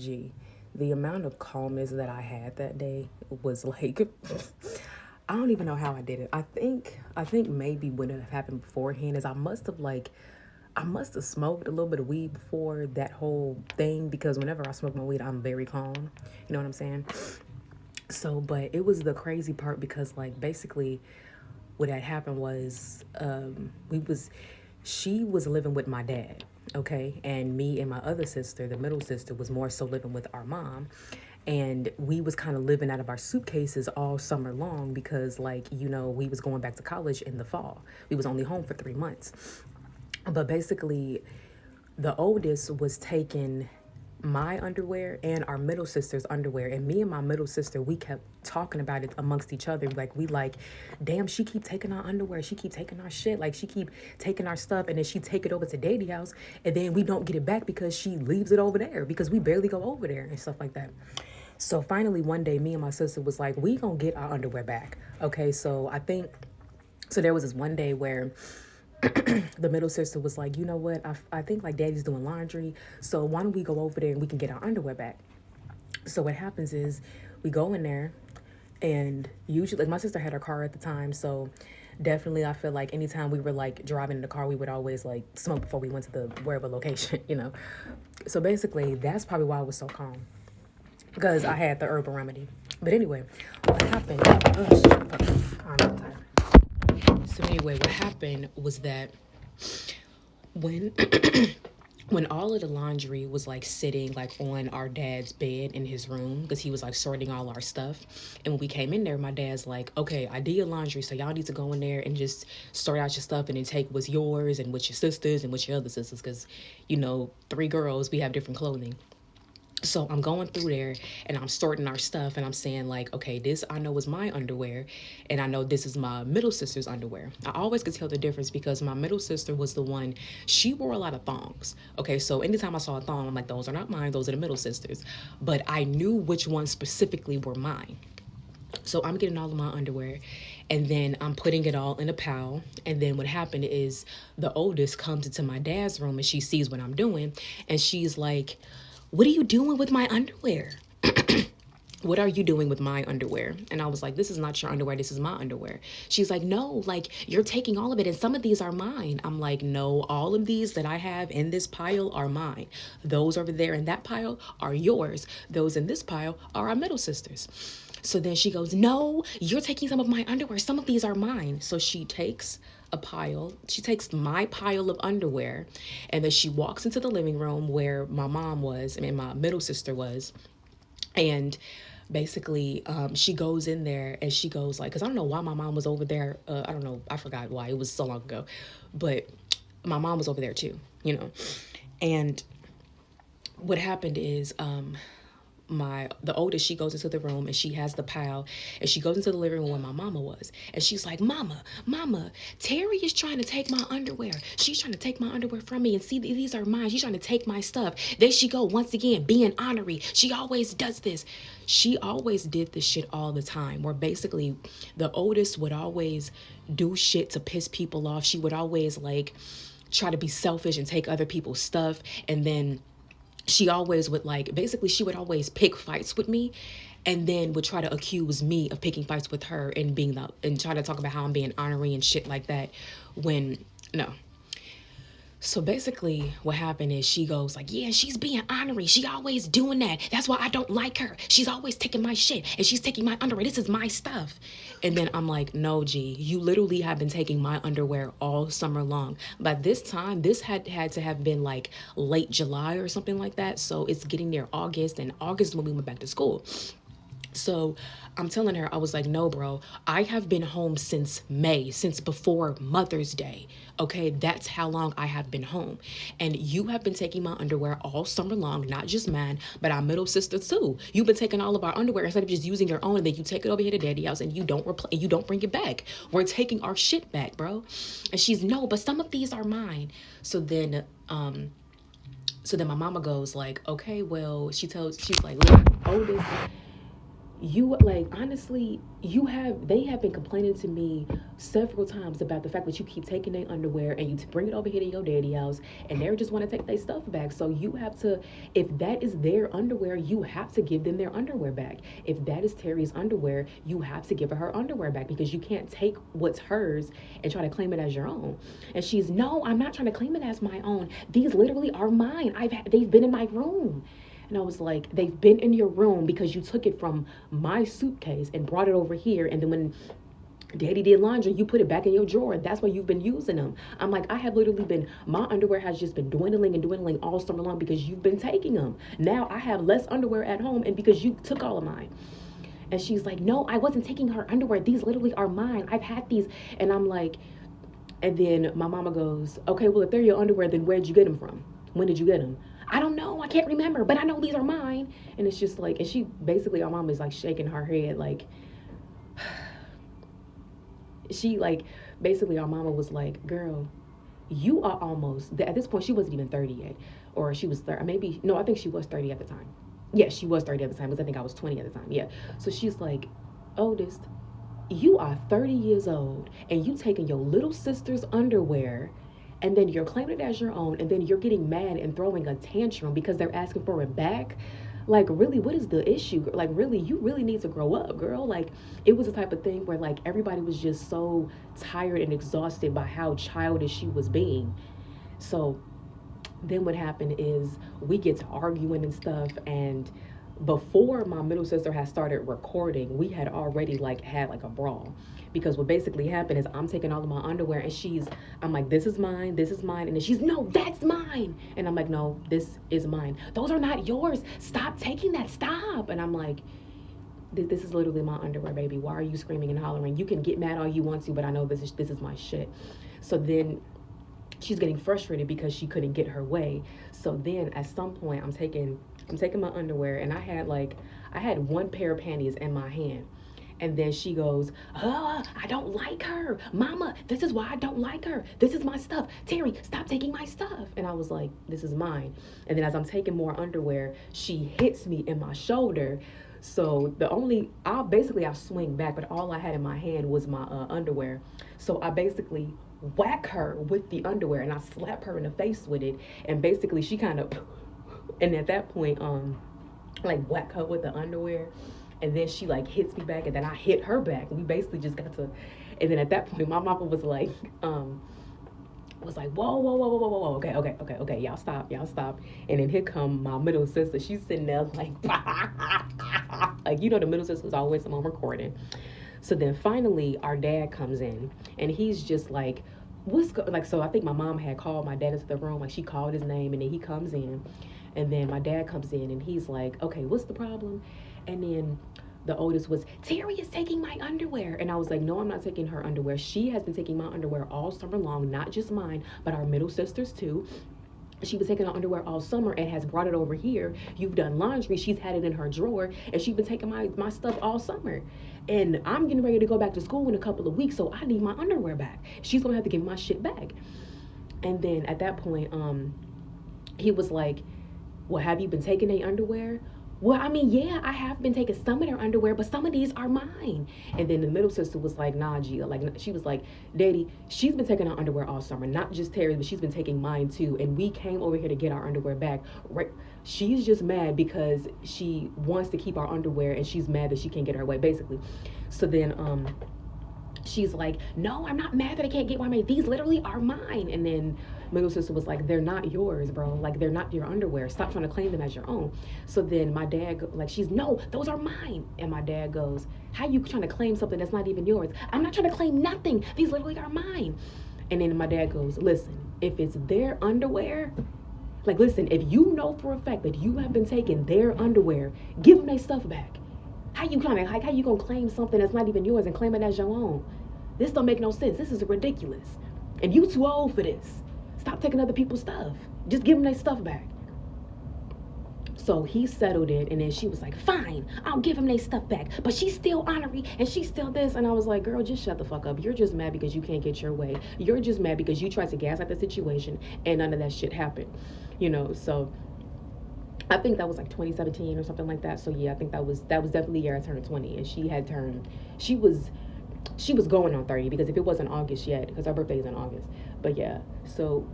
Gee, the amount of calmness that I had that day was like, I don't even know how I did it. I think maybe when it happened beforehand is I must have smoked a little bit of weed before that whole thing, because whenever I smoke my weed, I'm very calm. You know what I'm saying? So, but it was the crazy part because like basically what had happened was she was living with my dad, okay, and me and my other sister, the middle sister, was more so living with our mom, and we was kind of living out of our suitcases all summer long because like we was going back to college in the fall. We was only home for 3 months, but basically the oldest was taking my underwear and our middle sister's underwear, and me and my middle sister, we kept talking about it amongst each other, like we like, damn, she keep taking our underwear, she keep taking our shit, like she keep taking our stuff, and then she take it over to daddy house, and then we don't get it back because she leaves it over there because we barely go over there and stuff like that. So finally one day me and my sister was like, we gonna get our underwear back. Okay, so I think, so there was this one day where the middle sister was like, you know what, I think like daddy's doing laundry, so why don't we go over there and we can get our underwear back. So what happens is we go in there, and usually like my sister had her car at the time, so definitely I feel like anytime we were like driving in the car, we would always like smoke before we went to the wherever location, so basically that's probably why I was so calm, because I had the herbal remedy. But anyway, what happened, oh shit, I'm tired. So anyway, what happened was that when when all of the laundry was like sitting like on our dad's bed in his room, because he was like sorting all our stuff, and when we came in there, my dad's like, okay, I did your laundry, so y'all need to go in there and just sort out your stuff and then take what's yours and what's your sisters and what's your other sisters, because 3 girls, we have different clothing. So I'm going through there and I'm sorting our stuff, and I'm saying like, okay, this I know is my underwear, and I know this is my middle sister's underwear. I always could tell the difference because my middle sister was the one, she wore a lot of thongs. Okay, so anytime I saw a thong, I'm like, those are not mine, those are the middle sisters. But I knew which ones specifically were mine. So I'm getting all of my underwear, and then I'm putting it all in a pile. And then what happened is the oldest comes into my dad's room and she sees what I'm doing, and she's like, what are you doing with my underwear? What are you doing with my underwear? And I was like, this is not your underwear, this is my underwear. She's like, no, like you're taking all of it and some of these are mine. I'm like, no, all of these that I have in this pile are mine. Those over there in that pile are yours. Those in this pile are our middle sisters. So then she goes, no, you're taking some of my underwear, some of these are mine. So she takes she takes my pile of underwear, and then she walks into the living room where my mom was, I mean my middle sister was, and basically she goes in there and she goes like, because I don't know why my mom was over there, I don't know, I forgot why, it was so long ago, but my mom was over there too, and what happened is the oldest, she goes into the room and she has the pile, and she goes into the living room where my mama was, and she's like, mama, Terry is trying to take my underwear, she's trying to take my underwear from me, and see, these are mine, she's trying to take my stuff. There she go once again being honorary, she always does this. She always did this shit all the time, where basically the oldest would always do shit to piss people off. She would always like try to be selfish and take other people's stuff, and then she always would like, basically she would always pick fights with me, and then would try to accuse me of picking fights with her and and try to talk about how I'm being honorary and shit like that, when no. So basically what happened is she goes like, yeah, she's being honorary, she always doing that, that's why I don't like her, she's always taking my shit and she's taking my underwear, this is my stuff. And then I'm like, no, G, you literally have been taking my underwear all summer long. By this time, this had to have been like late July or something like that, so it's getting near August, and August is when we went back to school. So I'm telling her, I was like, no, bro, I have been home since May, since before Mother's Day. Okay, that's how long I have been home. And you have been taking my underwear all summer long, not just mine, but our middle sister too. You've been taking all of our underwear instead of just using your own, and then you take it over here to daddy house and you don't you don't bring it back. We're taking our shit back, bro. And she's, no, but some of these are mine. So then my mama goes like, okay, well, she's like, look, oldest, You like honestly, they have been complaining to me several times about the fact that you keep taking their underwear and you bring it over here to your daddy house and they just want to take their stuff back. So you have to, if that is their underwear, you have to give them their underwear back. If that is Terry's underwear, you have to give her her underwear back, because you can't take what's hers and try to claim it as your own. And she's, no, I'm not trying to claim it as my own. These literally are mine. They've been in my room. And I was like, they've been in your room because you took it from my suitcase and brought it over here. And then when daddy did laundry, you put it back in your drawer. That's why you've been using them. I'm like, I have literally been, my underwear has just been dwindling and dwindling all summer long because you've been taking them. Now I have less underwear at home and because you took all of mine. And she's like, no, I wasn't taking her underwear. These literally are mine. I've had these. And I'm like, and then my mama goes, okay, well, if they're your underwear, then where'd you get them from? When did you get them? I don't know. I can't remember, but I know these are mine. And it's just like, and she basically, our mom is like shaking her head. Like, she like, basically our mama was like, girl, you are almost, at this point, she wasn't even 30 yet. Or she was 30, maybe, no, I think she was 30 at the time. Yeah, she was 30 at the time, because I think I was 20 at the time. Yeah. So she's like, oldest, you are 30 years old and you taking your little sister's underwear and then you're claiming it as your own, and then you're getting mad and throwing a tantrum because they're asking for it back. Like, really, what is the issue? Like, really, you really need to grow up, girl. Like, it was the type of thing where like everybody was just so tired and exhausted by how childish she was being. So then what happened is we get to arguing and stuff, and before my middle sister had started recording, we had already like had like a brawl, because what basically happened is I'm taking all of my underwear and I'm like, this is mine, and then she's, no, that's mine. And I'm like, no, this is mine. Those are not yours. Stop taking that, stop. And I'm like, this is literally my underwear, baby. Why are you screaming and hollering? You can get mad all you want to, but I know this is my shit. So then she's getting frustrated because she couldn't get her way. So then at some point I'm taking my underwear, and I had one pair of panties in my hand. And then she goes, oh, I don't like her. Mama, this is why I don't like her. This is my stuff. Terry, stop taking my stuff. And I was like, this is mine. And then as I'm taking more underwear, she hits me in my shoulder. So I swing back, but all I had in my hand was my underwear. So I basically whack her with the underwear, and I slap her in the face with it. And basically she kind of, and at that point, like whack her with the underwear. And then she like hits me back, and then I hit her back. We basically just got to, and then at that point, my mama was like, whoa, okay, y'all stop. And then here come my middle sister. She's sitting there like, like, you know, the middle sister's always on recording. So then finally, our dad comes in, and he's just like, so I think my mom had called my dad into the room, like she called his name, and then he comes in, and then my dad comes in, and he's like, okay, what's the problem? And then the oldest was, Terry is taking my underwear. And I was like, no, I'm not taking her underwear. She has been taking my underwear all summer long, not just mine, but our middle sister's too. She was taking her underwear all summer and has brought it over here. You've done laundry. She's had it in her drawer, and she's been taking my stuff all summer. And I'm getting ready to go back to school in a couple of weeks, so I need my underwear back. She's gonna have to give my shit back. And then at that point, he was like, well, have you been taking their underwear? Well, I mean, yeah, I have been taking some of their underwear, but some of these are mine. And then the middle sister was like, nah, Gia. Like, she was like, Daddy, she's been taking our underwear all summer. Not just Terry, but she's been taking mine too. And we came over here to get our underwear back. Right? She's just mad because she wants to keep our underwear, and she's mad that she can't get her way, basically. So then, she's like, no, I'm not mad that I can't get one. These literally are mine. And then middle sister was like, they're not yours, bro. Like, they're not your underwear. Stop trying to claim them as your own. So then my dad, no, those are mine. And my dad goes, how you trying to claim something that's not even yours? I'm not trying to claim nothing. These literally are mine. And then my dad goes, listen, if it's their underwear, like, listen, if you know for a fact that you have been taking their underwear, give them their stuff back. How you gonna claim something that's not even yours and claim it as your own? This don't make no sense. This is ridiculous. And you too old for this. Stop taking other people's stuff. Just give them their stuff back. So he settled it, and then she was like, fine, I'll give him their stuff back. But she's still honorary, and she's still this. And I was like, girl, just shut the fuck up. You're just mad because you can't get your way. You're just mad because you tried to gas out the situation, and none of that shit happened. You know, so I think that was like 2017 or something like that. So yeah, I think that was definitely the year I turned 20, and she was she was going on 30 because if it wasn't August yet, because our birthday is in August. But yeah, so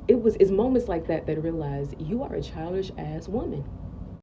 it's moments like that that I realize you are a childish ass woman.